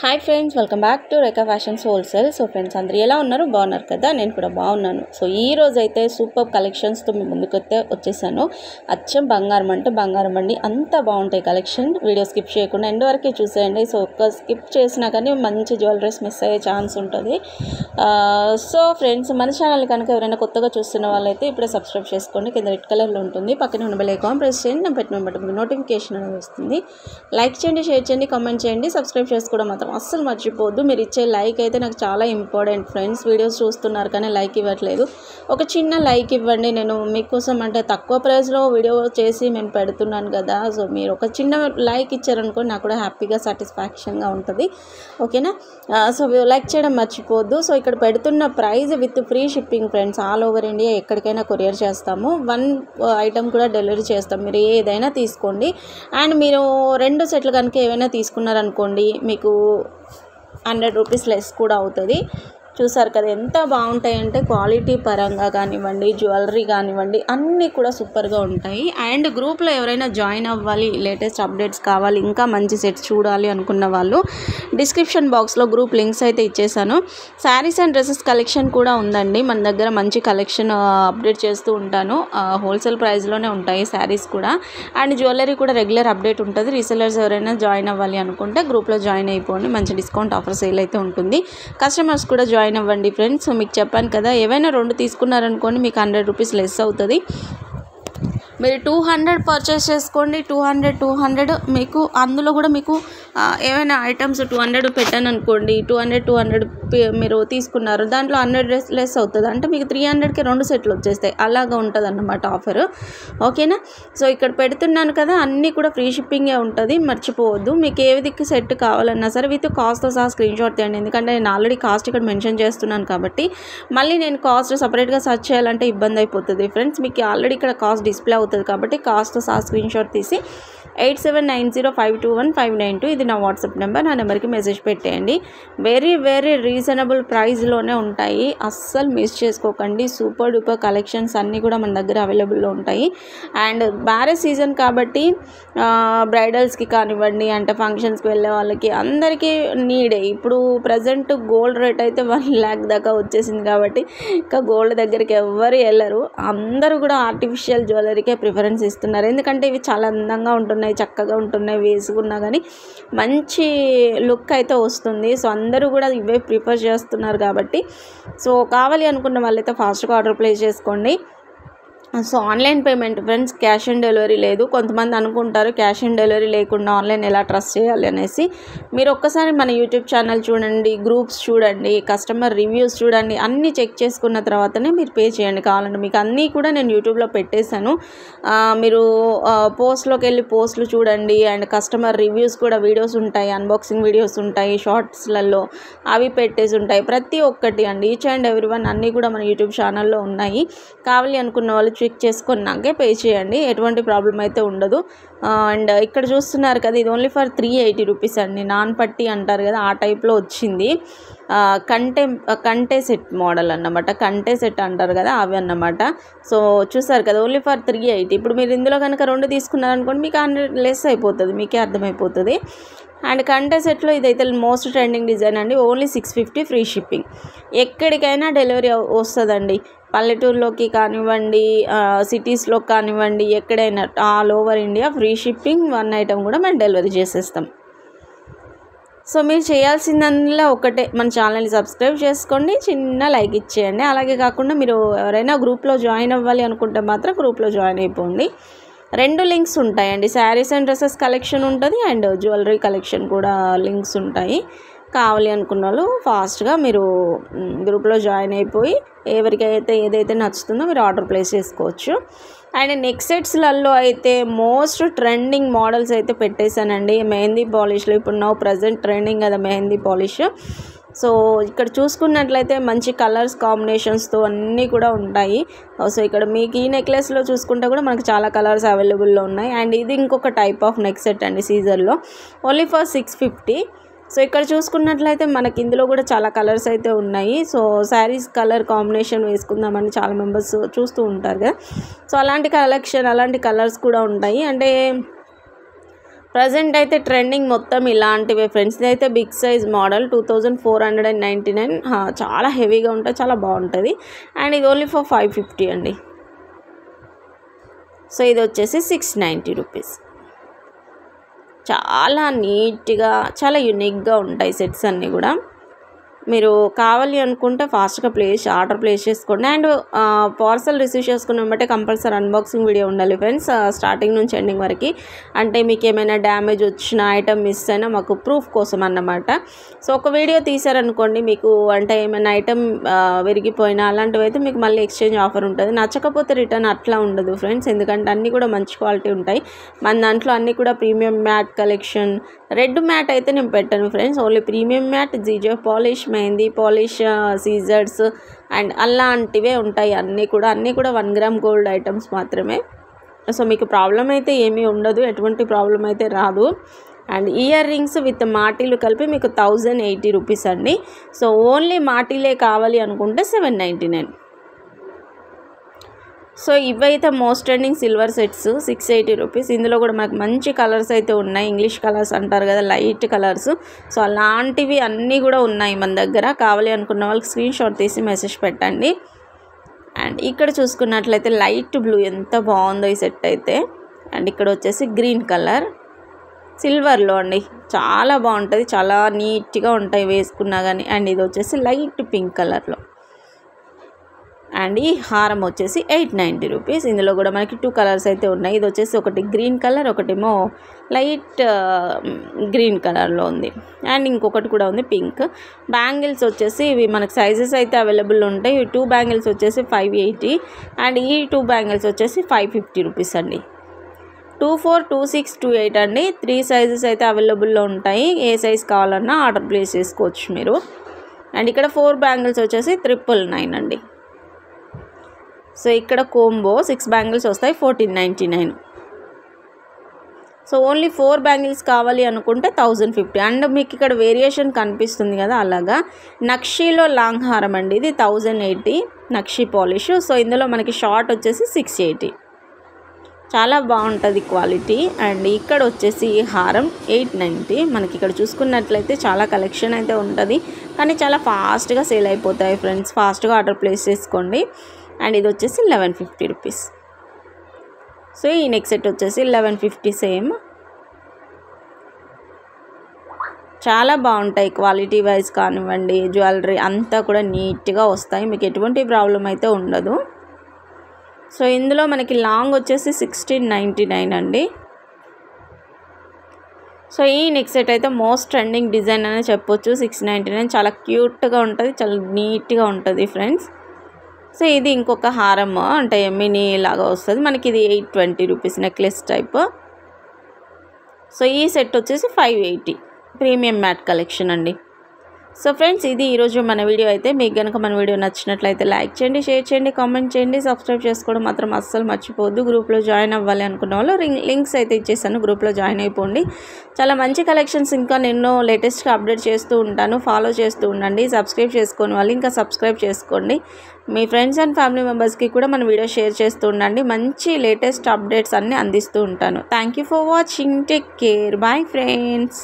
Hi friends, welcome back to Rekha fashions wholesale. So friends, అందరూ ఎలా ఉన్నారు? బాగున్నారు కదా? నేను కూడా బాగున్నాను. సో ఈ రోజు అయితే సూపర్ కలెక్షన్స్తో మీ ముందుకైతే వచ్చేసాను. అచ్చం బంగారం అంటే బంగారం అండి, అంత బాగుంటాయి కలెక్షన్. వీడియో స్కిప్ చేయకుండా ఎండ్ వరకే చూసేయండి. సో ఒక్క స్కిప్ చేసినా కానీ మంచి జ్యువెలరీస్ మిస్ అయ్యే ఛాన్స్ ఉంటుంది. సో ఫ్రెండ్స్, మన ఛానల్ కనుక ఎవరైనా కొత్తగా చూస్తున్న వాళ్ళైతే ఇప్పుడే సబ్స్క్రైబ్ చేసుకోండి. కింద రెడ్ కలర్లో ఉంటుంది, పక్కన ఉన్న బెల్ ఐకాన్ ప్రెస్ చేయండి. నేను పెట్టిన బట్టి మీకు నోటిఫికేషన్ అనేది వస్తుంది. లైక్ చేయండి, షేర్ చేయండి, కామెంట్ చేయండి. సబ్స్క్రైబ్ చేసుకోవడం మాత్రం అస్సలు మర్చిపోవద్దు. మీరు ఇచ్చే లైక్ అయితే నాకు చాలా ఇంపార్టెంట్ ఫ్రెండ్స్. వీడియోస్ చూస్తున్నారు కానీ లైక్ ఇవ్వట్లేదు. ఒక చిన్న లైక్ ఇవ్వండి. నేను మీకోసం అంటే తక్కువ ప్రైస్లో వీడియో చేసి నేను పెడుతున్నాను కదా. సో మీరు ఒక చిన్న లైక్ ఇచ్చారనుకో నాకు కూడా హ్యాపీగా సాటిస్ఫాక్షన్గా ఉంటుంది. ఓకేనా? సో లైక్ చేయడం మర్చిపోవద్దు. సో ఇక్కడ పెడుతున్న price with free shipping friends. All over India ఎక్కడికైనా కొరియర్ చేస్తాము. 1 ఐటమ్ కూడా డెలివరీ చేస్తాం. మీరు ఏదైనా తీసుకోండి. అండ్ మీరు 2 సెట్లు కనుక ఏవైనా తీసుకున్నారనుకోండి, మీకు 100 రూపీస్ లెస్ కూడా అవుతుంది. చూసారు కదా ఎంత బాగుంటాయంటే క్వాలిటీ పరంగా కానివ్వండి, జ్యువెలరీ కానివ్వండి, అన్నీ కూడా సూపర్గా ఉంటాయి. అండ్ గ్రూప్లో ఎవరైనా జాయిన్ అవ్వాలి, లేటెస్ట్ అప్డేట్స్ కావాలి, ఇంకా మంచి సెట్స్ చూడాలి అనుకున్న వాళ్ళు డిస్క్రిప్షన్ బాక్స్లో గ్రూప్ లింక్స్ అయితే ఇచ్చేసాను. శారీస్ అండ్ డ్రెస్సెస్ కలెక్షన్ కూడా ఉందండి మన దగ్గర. మంచి కలెక్షన్ అప్డేట్ చేస్తూ ఉంటాను. హోల్సేల్ ప్రైస్లోనే ఉంటాయి శారీస్ కూడా. అండ్ జ్యువెలరీ కూడా రెగ్యులర్ అప్డేట్ ఉంటుంది. రీసెలర్స్ ఎవరైనా జాయిన్ అవ్వాలి అనుకుంటే గ్రూప్లో జాయిన్ అయిపోండి. మంచి డిస్కౌంట్ ఆఫర్ సేల్ అయితే ఉంటుంది. కస్టమర్స్ కూడా జాయిన్ అవ్వండి ఫ్రెండ్స్. సో మీకు చెప్పాను కదా, ఏవైనా 2 తీసుకున్నారనుకోండి మీకు 100 రూపీస్ లెస్ అవుతుంది. మీరు 200 పర్చేస్ చేసుకోండి. 200 మీకు అందులో కూడా మీకు ఏమైనా ఐటమ్స్ 200 పెట్టాను అనుకోండి, 200 మీరు తీసుకున్నారు, దాంట్లో 100 లెస్ అవుతుంది. అంటే మీకు 300కి 2 సెట్లు వచ్చేస్తాయి. అలాగా ఉంటుంది అన్నమాట ఆఫర్. ఓకేనా? సో ఇక్కడ పెడుతున్నాను కదా, అన్నీ కూడా ఫ్రీ షిప్పింగే ఉంటుంది, మర్చిపోవద్దు. మీకు ఏదికి సెట్ కావాలన్నా సరే విత్ కాస్ట్తో సహా స్క్రీన్ షాట్ తీయండి. ఎందుకంటే నేను ఆల్రెడీ కాస్ట్ ఇక్కడ మెన్షన్ చేస్తున్నాను కాబట్టి మళ్ళీ నేను కాస్ట్ సపరేట్గా సర్చ్ చేయాలంటే ఇబ్బంది అయిపోతుంది ఫ్రెండ్స్. మీకు ఆల్రెడీ ఇక్కడ కాస్ట్ డిస్ప్లే అవుతుంది కాబట్టి కాస్ట్తో సహా స్క్రీన్ షాట్ తీసి 8790521592 ఇది నా వాట్సాప్ నెంబర్. నా నెంబర్కి మెసేజ్ పెట్టేయండి. వెరీ వెరీ రీజనబుల్ ప్రైస్లోనే ఉంటాయి, అస్సలు మిస్ చేసుకోకండి. సూపర్ డూపర్ కలెక్షన్స్ అన్నీ కూడా మన దగ్గర అవైలబుల్లో ఉంటాయి. అండ్ మ్యారేజ్ సీజన్ కాబట్టి బ్రైడల్స్కి కానివ్వండి, అంటే ఫంక్షన్స్కి వెళ్ళే వాళ్ళకి అందరికీ నీడే. ఇప్పుడు ప్రజెంట్ గోల్డ్ రేట్ అయితే 1 lakh దాకా వచ్చేసింది కాబట్టి ఇంకా గోల్డ్ దగ్గరికి ఎవ్వరు వెళ్ళరు. అందరూ కూడా ఆర్టిఫిషియల్ జ్యువెలరీకే ప్రిఫరెన్స్ ఇస్తున్నారు. ఎందుకంటే ఇవి చాలా అందంగా ఉంటున్నాయి, చక్కగా ఉంటున్నాయి, వేసుకున్నా కానీ మంచి లుక్ అయితే వస్తుంది. సో అందరూ కూడా ఇవే ప్రిఫర్ చేస్తున్నారు కాబట్టి సో కావాలి అనుకున్న వాళ్ళైతే ఫాస్ట్గా ఆర్డర్ ప్లేస్ చేసుకోండి. So online payment friends, cash on delivery లేదు. కొంతమంది అనుకుంటారు క్యాష్ ఆన్ డెలివరీ లేకుండా ఆన్లైన్ ఎలా ట్రస్ట్ చేయాలి అనేసి. మీరు ఒక్కసారి మన యూట్యూబ్ ఛానల్ చూడండి, గ్రూప్స్ చూడండి, కస్టమర్ రివ్యూస్ చూడండి, అన్నీ చెక్ చేసుకున్న తర్వాతనే మీరు పే చేయండి. కావాలంటే మీకు అన్నీ కూడా నేను యూట్యూబ్లో పెట్టేశాను. మీరు పోస్ట్లోకి వెళ్ళి పోస్టులు చూడండి. అండ్ కస్టమర్ రివ్యూస్ కూడా వీడియోస్ ఉంటాయి, అన్బాక్సింగ్ వీడియోస్ ఉంటాయి, షార్ట్స్లలో అవి పెట్టేసి ఉంటాయి. ప్రతి ఒక్కటి అండి, ఈచ్ అండ్ ఎవ్రీ వన్ అన్నీ కూడా మన యూట్యూబ్ ఛానల్లో ఉన్నాయి. కావాలి అనుకున్న వాళ్ళు చెక్ చేసుకున్నాకే పే చేయండి, ఎటువంటి ప్రాబ్లం అయితే ఉండదు. అండ్ ఇక్కడ చూస్తున్నారు కదా, ఇది ఓన్లీ ఫర్ 380 రూపీస్ అండి. నాన్ పట్టి అంటారు కదా, ఆ టైప్లో వచ్చింది. కంటే సెట్ మోడల్ అన్నమాట. కంటే సెట్ అంటారు కదా, అవి అన్నమాట. సో చూసారు కదా, ఓన్లీ ఫర్ 380. ఇప్పుడు మీరు ఇందులో కనుక 2 తీసుకున్నారనుకోండి మీకు 100 లెస్ అయిపోతుంది, మీకే అర్థమైపోతుంది. అండ్ కంటే సెట్లో ఇదైతే మోస్ట్ ట్రెండింగ్ డిజైన్ అండి. Only 650 free shipping. ఎక్కడికైనా డెలివరీ వస్తుందండి. పల్లెటూరులోకి కానివ్వండి, సిటీస్లో కానివ్వండి, ఎక్కడైనా all over India free shipping. 1 item కూడా మనం డెలివరీ చేసేస్తాం. సో మీరు చేయాల్సిందల్లా ఒకటే, మన ఛానల్ని సబ్స్క్రైబ్ చేసుకోండి, చిన్న లైక్ ఇచ్చేయండి. అలాగే కాకుండా మీరు ఎవరైనా గ్రూప్లో జాయిన్ అవ్వాలి అనుకుంటే మాత్రం గ్రూప్లో జాయిన్ అయిపోండి. 2 లింక్స్ ఉంటాయండి. శారీస్ అండ్ డ్రెస్సెస్ కలెక్షన్ ఉంటుంది, అండ్ జ్యువెలరీ కలెక్షన్ కూడా లింక్స్ ఉంటాయి. కావాలి అనుకున్న వాళ్ళు ఫాస్ట్గా మీరు గ్రూప్లో జాయిన్ అయిపోయి ఎవరికైతే ఏదైతే నచ్చుతుందో మీరు ఆర్డర్ ప్లేస్ చేసుకోవచ్చు. అండ్ నెక్స్ట్ సెట్స్లలో అయితే మోస్ట్ ట్రెండింగ్ మోడల్స్ అయితే పెట్టేశానండి. మెహందీ పాలిష్లో ఇప్పుడు ప్రజెంట్ ట్రెండింగ్ కదా మెహందీ పాలిష్. సో ఇక్కడ చూసుకున్నట్లయితే మంచి కలర్స్ కాంబినేషన్స్తో అన్నీ కూడా ఉంటాయి. సో ఇక్కడ మీకు ఈ నెక్లెస్లో చూసుకుంటే కూడా మనకు చాలా కలర్స్ అవైలబుల్లో ఉన్నాయి. అండ్ ఇది ఇంకొక టైప్ ఆఫ్ నెక్ సెట్ అండి, సీజర్లో ఓన్లీ ఫర్ 650. సో ఇక్కడ చూసుకున్నట్లయితే మనకి ఇందులో కూడా చాలా కలర్స్ అయితే ఉన్నాయి. సో శారీస్ కలర్ కాంబినేషన్ వేసుకుందామని చాలా మెంబర్స్ చూస్తూ ఉంటారు కదా. సో అలాంటి కలెక్షన్, అలాంటి కలర్స్ కూడా ఉంటాయి. అంటే ప్రజెంట్ అయితే ట్రెండింగ్ మొత్తం ఇలాంటివే ఫ్రెండ్స్. ఇదైతే బిగ్ సైజ్ మోడల్ 2499. చాలా హెవీగా ఉంటుంది, చాలా బాగుంటుంది. అండ్ ఇది ఓన్లీ ఫర్ 550 అండి. సో ఇది వచ్చేసి 690 రూపీస్. చాలా నీట్గా చాలా యూనిక్గా ఉంటాయి సెట్స్ అన్నీ కూడా. మీరు కావాలి అనుకుంటే ఫాస్ట్గా ఆర్డర్ ప్లేస్ చేసుకోండి. అండ్ పార్సల్ రిసీవ్ చేసుకున్న బట్టే కంపల్సరీ అన్బాక్సింగ్ వీడియో ఉండాలి ఫ్రెండ్స్, స్టార్టింగ్ నుంచి ఎండింగ్ వరకు. అంటే మీకు ఏమైనా డ్యామేజ్ వచ్చిన ఐటమ్ మిస్ అయినా మాకు ప్రూఫ్ కోసం అన్నమాట. సో ఒక వీడియో తీసారనుకోండి, మీకు అంటే ఏమైనా ఐటమ్ విరిగిపోయినా అలాంటివి అయితే మీకు మళ్ళీ ఎక్స్చేంజ్ ఆఫర్ ఉంటుంది. నచ్చకపోతే రిటర్న్ అట్లా ఉండదు ఫ్రెండ్స్, ఎందుకంటే అన్నీ కూడా మంచి క్వాలిటీ ఉంటాయి. మన దాంట్లో అన్నీ కూడా premium matte collection. Red matte అయితే నేను పెట్టాను ఫ్రెండ్స్, ఓన్లీ ప్రీమియం మ్యాట్, జీజో polish, mehndi polish, scissors and అలాంటివే ఉంటాయి. అన్నీ కూడా 1 గ్రామ్ గోల్డ్ ఐటమ్స్ మాత్రమే. సో మీకు ప్రాబ్లం అయితే ఏమీ ఉండదు, ఎటువంటి ప్రాబ్లం అయితే రాదు. అండ్ ఇయర్ రింగ్స్ విత్ మాటీలు కలిపి మీకు 1080 రూపీస్ అండి. సో ఓన్లీ మాటీలే కావాలి అనుకుంటే 799. సో ఇవైతే most trending silver sets 680 rupees. ఇందులో కూడా మనకు మంచి కలర్స్ అయితే ఉన్నాయి, ఇంగ్లీష్ కలర్స్ అంటారు కదా, లైట్ కలర్స్. సో అలాంటివి అన్నీ కూడా ఉన్నాయి మన దగ్గర. కావాలి అనుకున్న వాళ్ళకి స్క్రీన్ షాట్ తీసి మెసేజ్ పెట్టండి. అండ్ ఇక్కడ చూసుకున్నట్లయితే లైట్ బ్లూ ఎంత బాగుందో ఈ సెట్ అయితే. అండ్ ఇక్కడ వచ్చేసి గ్రీన్ కలర్ సిల్వర్లో అండి, చాలా బాగుంటుంది, చాలా నీట్గా ఉంటాయి వేసుకున్నా కానీ. అండ్ ఇది వచ్చేసి లైట్ పింక్ కలర్లో. అండ్ ఈ హారం వచ్చేసి 890 రూపీస్. ఇందులో కూడా మనకి 2 కలర్స్ అయితే ఉన్నాయి. ఇది వచ్చేసి ఒకటి గ్రీన్ కలర్, ఒకటేమో లైట్ గ్రీన్ కలర్లో ఉంది. అండ్ ఇంకొకటి కూడా ఉంది పింక్. బ్యాంగిల్స్ వచ్చేసి ఇవి మనకి సైజెస్ అయితే అవైలబుల్ ఉంటాయి. ఈ 2 బ్యాంగిల్స్ వచ్చేసి 580 అండ్ ఈ 2 బ్యాంగిల్స్ వచ్చేసి 550 రూపీస్ అండి. 24, 26, 28 అండి. 3 సైజెస్ అయితే అవైలబుల్లో ఉంటాయి. ఏ సైజ్ కావాలన్నా ఆర్డర్ ప్లేస్ చేసుకోవచ్చు మీరు. అండ్ ఇక్కడ 4 బ్యాంగిల్స్ వచ్చేసి 999 అండి. సో ఇక్కడ కోంబో 6 బ్యాంగిల్స్ వస్తాయి 1499. సో ఓన్లీ 4 బ్యాంగిల్స్ కావాలి అనుకుంటే 1050. అండ్ మీకు ఇక్కడ వేరియేషన్ కనిపిస్తుంది కదా, అలాగా నక్షీలో లాంగ్ హారం అండి. ఇది 1080 నక్షీ పాలిష్. సో ఇందులో మనకి షార్ట్ వచ్చేసి 680, చాలా బాగుంటుంది క్వాలిటీ. అండ్ ఇక్కడ వచ్చేసి ఈ హారం 890. మనకి ఇక్కడ చూసుకున్నట్లయితే చాలా కలెక్షన్ అయితే ఉంటుంది, కానీ చాలా ఫాస్ట్గా సేల్ అయిపోతాయి ఫ్రెండ్స్. ఫాస్ట్గా ఆర్డర్ ప్లేస్ చేసుకోండి. అండ్ ఇది వచ్చేసి 1150 రూపీస్. సో ఈ నెక్స్ట్ సెట్ వచ్చేసి 1150 సేమ్. చాలా బాగుంటాయి క్వాలిటీ వైజ్ కానివ్వండి, జ్యువెలరీ అంతా కూడా నీట్గా వస్తాయి, మీకు ఎటువంటి ప్రాబ్లం అయితే ఉండదు. సో ఇందులో మనకి లాంగ్ వచ్చేసి 1699 అండి. సో ఈ నెక్స్ట్ సెట్ అయితే మోస్ట్ ట్రెండింగ్ డిజైన్ అనే చెప్పొచ్చు. 699, చాలా క్యూట్గా ఉంటుంది, చాలా నీట్గా ఉంటుంది ఫ్రెండ్స్. సో ఇది ఇంకొక హారం, అంటే మినీ లాగా వస్తుంది మనకి. ఇది 820 రూపీస్ నెక్లెస్ టైప్. సో ఈ సెట్ వచ్చేసి 580 ప్రీమియం మ్యాట్ కలెక్షన్ అండి. సో ఫ్రెండ్స్ ఇది ఈరోజు మన వీడియో అయితే. మీకు కనుక మన వీడియో నచ్చినట్లయితే లైక్ చేయండి, షేర్ చేయండి, కామెంట్ చేయండి, సబ్స్క్రైబ్ చేసుకోవడం మాత్రం అస్సలు మర్చిపోవద్దు. గ్రూప్లో జాయిన్ అవ్వాలి అనుకున్న వాళ్ళు లింక్స్ అయితే ఇచ్చేసాను, గ్రూప్లో జాయిన్ అయిపోండి. చాలా మంచి కలెక్షన్స్ ఇంకా నేను లేటెస్ట్గా అప్డేట్ చేస్తూ ఉంటాను, ఫాలో చేస్తూ ఉండండి. సబ్స్క్రైబ్ చేసుకునే వాళ్ళు ఇంకా సబ్స్క్రైబ్ చేసుకోండి. మీ ఫ్రెండ్స్ అండ్ ఫ్యామిలీ మెంబర్స్కి కూడా మన వీడియో షేర్ చేస్తూ ఉండండి. మంచి లేటెస్ట్ అప్డేట్స్ అన్నీ అందిస్తూ ఉంటాను. Thank you for watching. Take care. Bye friends.